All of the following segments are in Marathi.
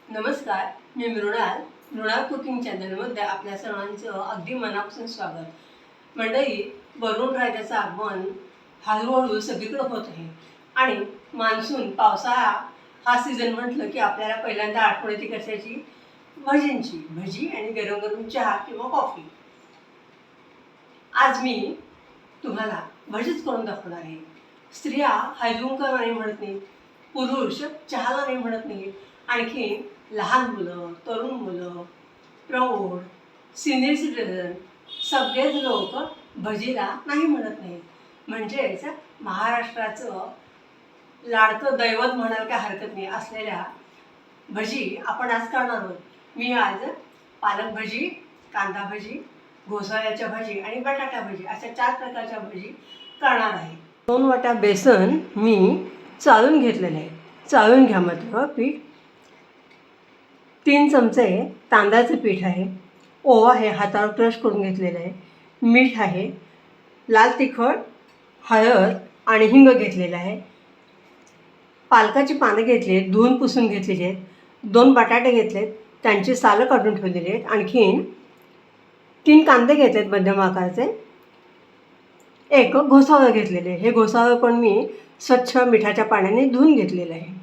नमस्कार, मी मृणाल कुकिंग चॅनलमध्ये आपल्या सर्वांचं अगदी मनापासून स्वागत। मंडळी, वरुण राजाचं आगमन हळूहळू सगळीकडे होत आहे आणि मान्सून पावसाळा हा सीझन म्हटलं की आपल्याला पहिल्यांदा आठवण येते कशाची? भजी आणि गरम गरम चहा किंवा कॉफी। आज मी तुम्हाला भजीच करून दाखवणार आहे। स्त्रिया हळदूंकर नाही म्हणत नाही, पुरुष चहाला नाही म्हणत नाही, आणखी लहान मुलं, तरुण मुलं, प्रौढ, सिनियर सिटीजन सगळेच लोक भजीला नाही म्हणत नाहीत। म्हणजेच महाराष्ट्राचं लाडकं दैवत म्हणायला काय हरकत नाही असलेल्या भजी आपण आज करणार आहोत। मी आज पालक भजी, कांदा भजी, घोसाळ्याच्या भजी आणि बटाटा भजी अशा 4 प्रकारच्या भजी करणार आहे। 2 वाट्या बेसन मी चाळून घेतलेले आहे। चाळून घ्या मात्र पीठ। 3 चमचे तांदळाचं पीठ आहे, ओवा आहे हातावर क्रश करून घेतलेलं आहे, मीठ आहे, लाल तिखट, हळद आणि हिंग घेतलेलं आहे, पालकाची पानं घेतली, धुवून पुसून घेतलेली आहेत, 2 बटाटे घेतलेत, त्यांची सालं काढून ठेवलेली आहेत, आणखीन 3 कांदे घेतलेत मध्यम आकाराचे, 1 घोसाळं घेतलेले आहे। हे घोसाळं पण मी स्वच्छ मिठाच्या पाण्याने धुवून घेतलेलं आहे।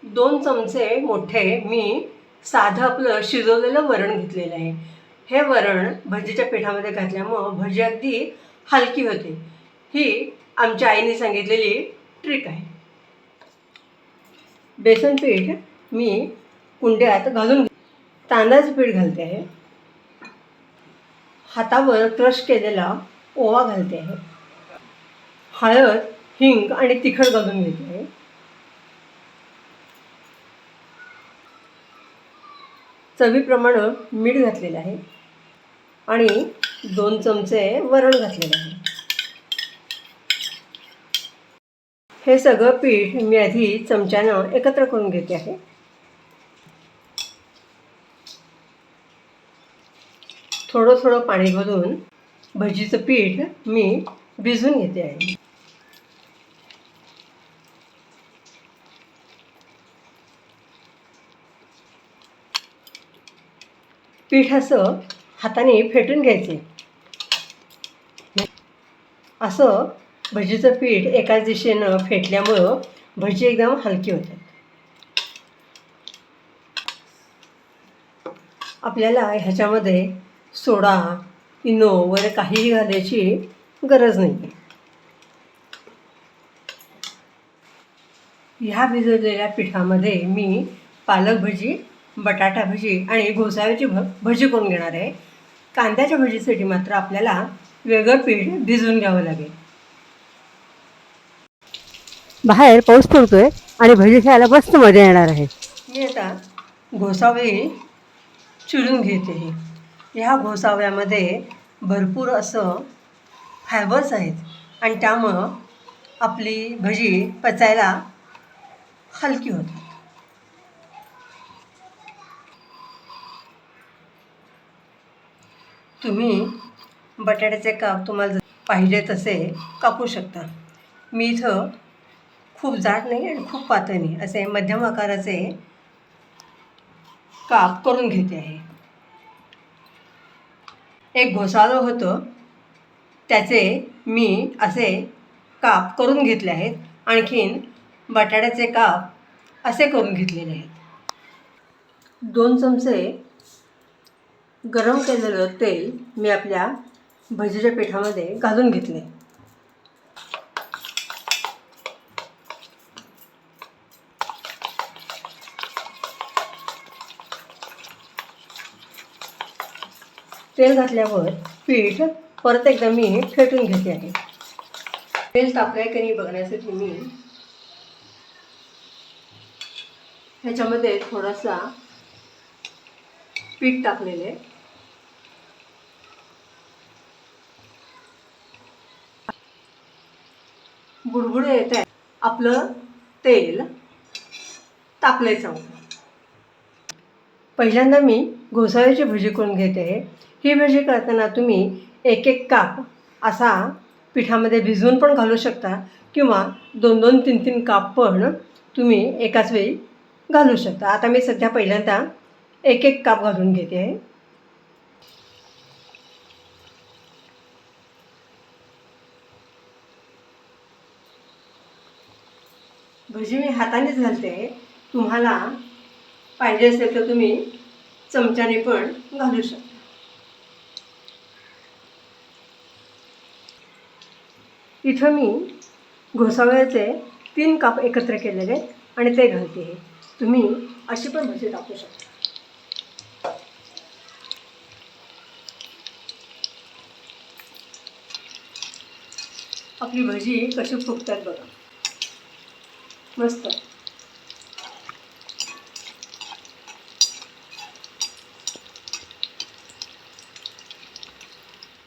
2 चमचे मोठे मी साधं आपलं शिजवलेलं वरण घेतलेलं आहे। हे वरण भजीच्या पिठामध्ये घातल्यामुळं भजी अगदी हलकी होते। ही आमच्या आईने सांगितलेली ट्रिक आहे। बेसन पीठ मी कुंड्यात घालून तांदळाचं पीठ घालते आहे, हातावर क्रश केलेला ओवा घालते आहे, हळद, हिंग आणि तिखट घालून घेते आहे, चवीप्रमाणे मीठ घातलेलं आहे आणि 2 चमचे वरण घातलेलं आहे। हे सगळं पीठ मी आधी चमच्यानं एकत्र करून घेते आहे। थोडं थोडं पाणी घालून भजीचं पीठ मी भिजवून घेते आहे। पीठ असं हाताने फेटून घ्यायचे। असं भजीचं पीठ एकाच दिशेनं फेटल्यामुळं भजी एकदम हलकी होतात। आपल्याला ह्याच्यामध्ये सोडा, इनो वगैरे काहीही घालायची गरज नाही आहे। ह्या भिजवलेल्या पिठामध्ये मी पालक भजी, बटाटा भजी आणि घोसाळ्याची भजी करून घेणार आहे। कांद्याच्या भजीसाठी मात्र आपल्याला वेगळं पीठ भिजवून घ्यावं लागेल। बाहेर पाऊस पडतोय आणि भजी खायला मस्त मजा येणार आहे। मी आता घोसावळे चिरून घेते आहे। ह्या घोसावळ्यामध्ये भरपूर असं फायबर्स आहेत आणि त्यामुळं आपली भजी पचायला हलकी होते। तुम्ही बटाट्याचे काप तुम्हाला पाहिजे तसे कापू शकता। मी इथं खूप जाड नाही आणि खूप पातळ नाही असे मध्यम आकाराचे काप करून घेते आहे। एक घोसाळं होतं, त्याचे मी असे काप करून घेतले आहेत, आणखीन बटाट्याचे काप असे करून घेतलेले आहेत। 2 चमचे गरम केलेलं तेल मी आपल्या भजीच्या पिठामध्ये घालून घेतले। तेल घातल्यावर पीठ परत एकदा मी फेटून घेते आहे। तेल तापलंय की नाही बघण्यासाठी मी ह्याच्यामध्ये थोडासा पीठ टाकलेले, बुडबुडे येत आहे। आपलं तेल तापलंय चांगलं। पहिल्यांदा मी घोसाळ्याची भजी करून घेते आहे। ही भजी करताना तुम्ही 1-1 काप असा पिठामध्ये भिजवून पण घालू शकता किंवा 2-2, 3-3 काप पण तुम्ही एकाच वेळी घालू शकता. आता मी सध्या पहिल्यांदा एक एक काप घालून घेते आहे. भजी मी हातानेच घालते आहे. तुम्हाला पाहिजे असेल तर तुम्ही चमच्याने पण घालू शकता. इथं मी घोसावळ्याचे 3 काप एकत्र केलेले आणि ते घालते आहे. तुम्ही अशी पण भजी टाकू शकता. आपली भजी कशी फुगतात बघा, मस्त.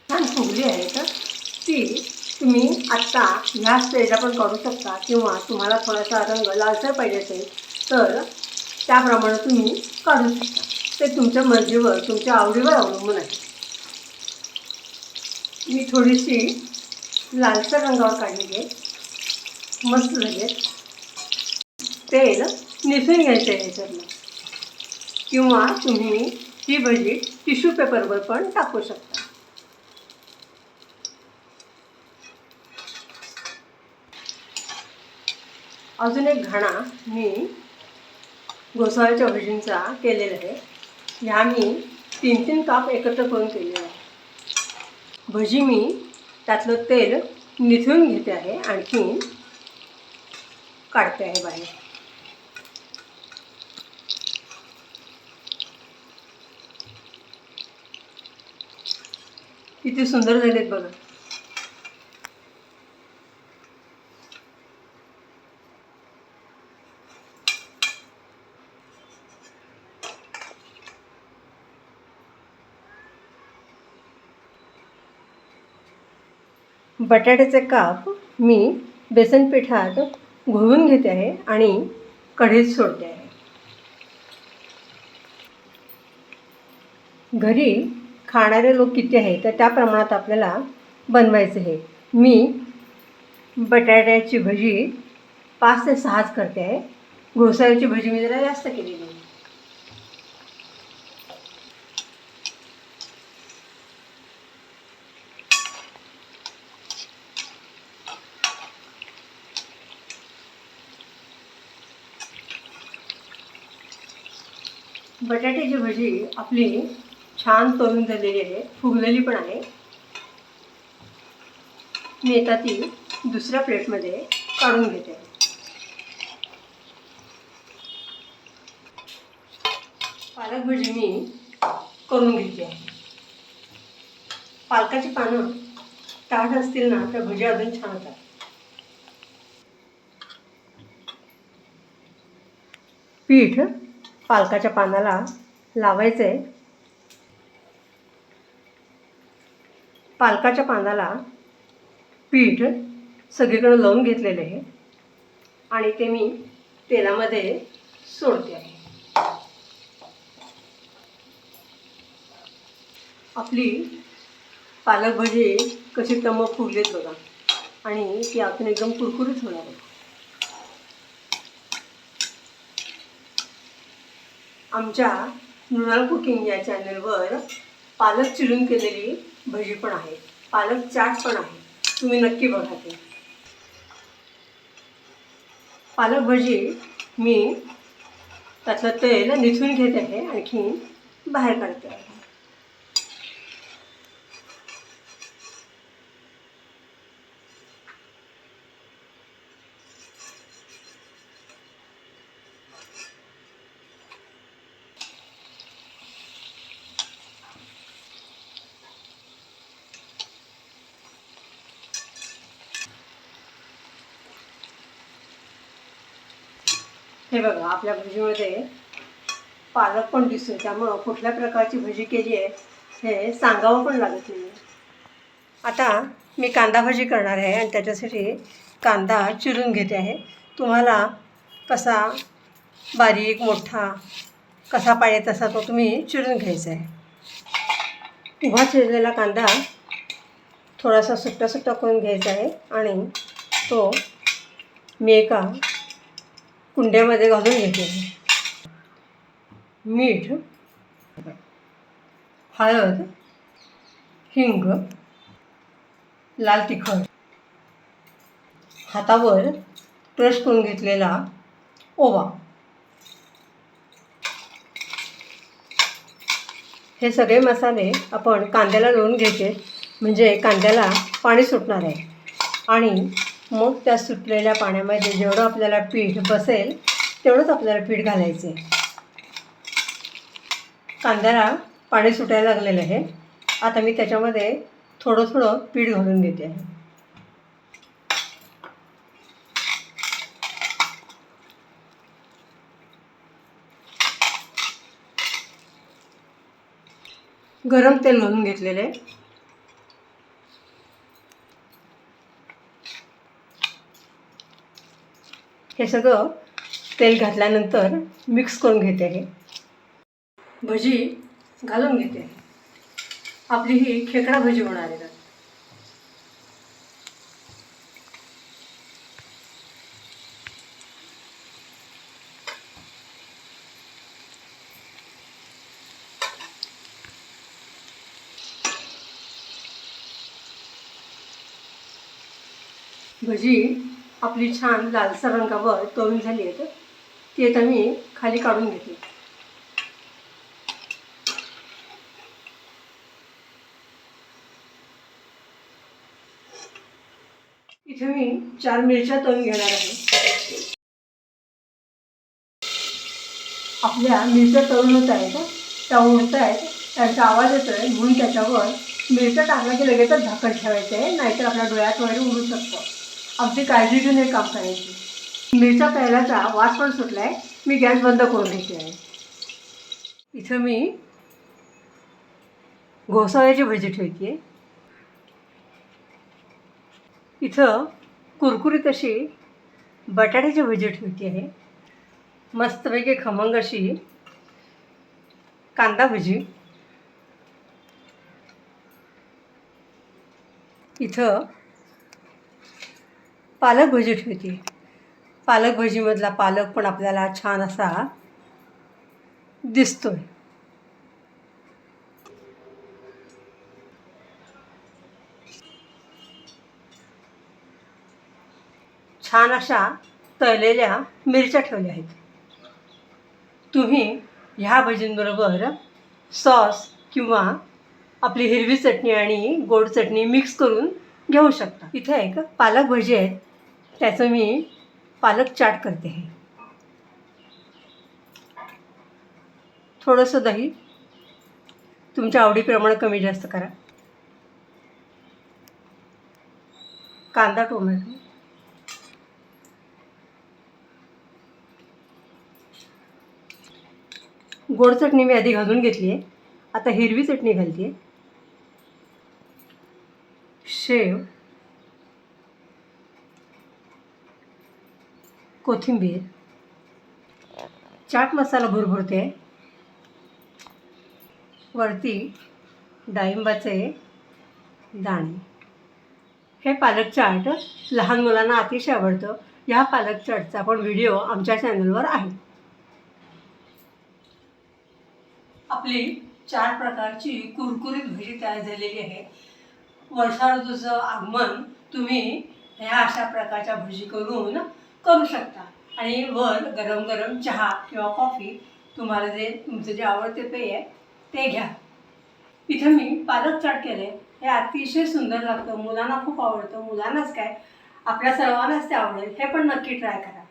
छान फुगली आहे तर ती तुम्ही आत्ता ह्या स्टेजला पण करू शकता, किंवा तुम्हाला थोडासा रंग लालसर पाहिजे असेल तर त्याप्रमाणे तुम्ही काढू शकता. ते तुमच्या मर्जीवर, तुमच्या आवडीवर अवलंबून आहे. मी थोडीशी लालसर रंगावर काढलेली आहे, मस्त झाली. तेल निथून घ्यायचं आहे ह्याच्यातलं, किंवा तुम्ही ही भजी टिश्यू पेपरवर पण टाकू शकता. अजून एक घाणा मी घोसाळ्याच्या भजींचा केलेला आहे. ह्या मी 3-3 काप एकत्र करून केलेला आहे. भजी मी त्यातलं तेल निथळून घेते आहे, आणखी काढते आहे बाहेर. किती सुंदर झालेत बघा. बटाट्याचे काप मी बेसन पिठात घोळून घेते आहे आणि कढईत सोडते आहे. घरी खाणारे लोक किती आहेत तर त्या प्रमाणात आपल्याला बनवायचं आहे. मी बटाट्याची भजी 5 ते 6च करते आहे. घोसाळ्याची भजी मी जरा जास्त केलेली आहे. बटाट्याची भजी आपली छान तळून झालेली आहे, फुगलेली पण आहे. मी आता ती दुसऱ्या प्लेटमध्ये काढून घेते. पालक भजी मी करून घेते आहे. पालकाची पानं ताट असतील ना तर भजी अजून छान होतात. पीठ पालकाच्या पानाला लावायचे. पालकाच्या पानाला पीठ सगळीकडे लावून घेतलेले आहे आणि ते मी तेलामध्ये सोडते आहे. आपली पालक भजी कशी टम्म फुगलीत बघा, आणि ती आतून एकदम कुरकुरीत होणार आहे. आमच्या मृणाल कुकिंग या चॅनलवर पालक चिरून केलेली भजी पण आहे, पालक चाट पण आहे. तुम्ही नक्की बघा ते. पालक भजी मी त्यातलं तेल निथळून घेत आहे, आणखी बाहेर काढते आहे. हे बघा, आपल्या भजीमध्ये पालक पण दिसतोय, त्यामुळं कुठल्या प्रकारची भजी केली आहे हे सांगावं पण लागत नाही. आता मी कांदा भजी करणार आहे आणि त्याच्यासाठी कांदा चिरून घेते आहे. तुम्हाला कसा बारीक मोठा कसा पाहिजे तसा तो तुम्ही चिरून घ्यायचा आहे. उभा चिरलेला कांदा थोडासा सुट्टा सुट्टा करून घ्यायचा आहे आणि तो मी एका कुंड्यामध्ये घालून घेते. मीठ, हळद, हिंग, लाल तिखट, हातावर क्रश करून घेतलेला ओवा, हे सगळे मसाले आपण कांद्याला लावून घ्यायचे, म्हणजे कांद्याला पाणी सुटणार आहे. आणि मग त्या सुटलेल्या पाण्यामध्ये जेवढं आपल्याला पीठ बसेल तेवढंच आपल्याला पीठ घालायचं आहे. कांद्याला पाणी सुटायला लागलेलं आहे. आता मी त्याच्यामध्ये थोडं थोडं पीठ घालून घेते आहे. गरम तेल घालून घेतलेलं आहे. हे सगळं तेल घातल्यानंतर मिक्स करून घेते आहे. भजी घालून घेते. आपली ही खेकडा भजी होणार आहे. भजी आपली छान लालसर रंगावर तळून झाली आहेत. ती आता मी खाली काढून घेते. इथे मी 4 मिरच्या तळून घेणार आहे. आपल्या मिरच्या तळून होत आहेत, त्या उडत आहेत, त्यांचा आवाज येतोय म्हणून त्याच्यावर मिरच्या टाकला की लगेचच झाकण ठेवायचं आहे, नाहीतर आपल्या डोळ्यात वगैरे उडू शकतं. अगदी काळजी घेऊन हे काम करायचे. मिरच्या तळल्याचा वास पण सुटला आहे. मी गॅस बंद करून घेते आहे. इथं मी घोसाळ्याची भजी ठेवते आहे. इथं कुरकुरीत अशी बटाट्याची भजी ठेवते आहे. मस्तपैकी खमंग अशी कांदा भजी. इथं पालक भजी ठेवते. पालक भजीमधला पालक पण आपल्याला छान असा दिसतोय. छान अशा तळलेल्या मिरच्या ठेवल्या आहेत. तुम्ही ह्या भजींबरोबर सॉस किंवा आपली हिरवी चटणी आणि गोड चटणी मिक्स करून घेऊ शकता. इथे एक पालक भजी आहे, त्याचं मी पालक चाट करते आहे. थोडंसं दही, तुमच्या आवडीप्रमाणे कमी जास्त करा. कांदा, टोमॅटो, गोड चटणी मी आधी घालून घेतली आहे. आता हिरवी चटणी घालते आहे. शेव, कोथिंबीर, चाट मसाला भरभरते आहे. वरती डाळिंबाचे दाणे. हे पालक चाट लहान मुलांना अतिशय आवडतं. ह्या पालक चाटचा पण व्हिडिओ आमच्या चॅनलवर आहे. आपली 4 प्रकारची कुरकुरीत भजी तयार झालेली आहे. वर्षा ऋतूचं आगमन तुम्ही ह्या अशा प्रकारच्या भजी करू शकता. आणि वर गरम गरम चहा किंवा कॉफी, तुम्हाला तुमचं जे आवडते पेय आहे ते घ्या. इथं मी पालक चाट केले. हे अतिशय सुंदर लागतं. मुलांना खूप आवडतं. मुलांनाच काय, आपल्या सर्वांनाच ते आवडेल. हे पण नक्की ट्राय करा.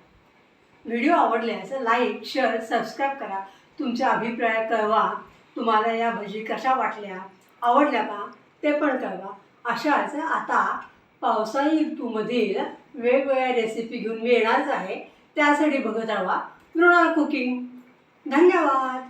व्हिडिओ आवडल्यास लाईक, शेअर, सबस्क्राईब करा. तुमचे अभिप्राय कळवा. तुम्हाला या भजी कशा वाटल्या, आवडल्या का ते पण कळवा. अशाच आता पावसाळी ऋतूमधील वेगवेगळ्या रेसिपी घेऊन मी येणारच आहे. त्यासाठी बघत राहा मृणाल कुकिंग. धन्यवाद.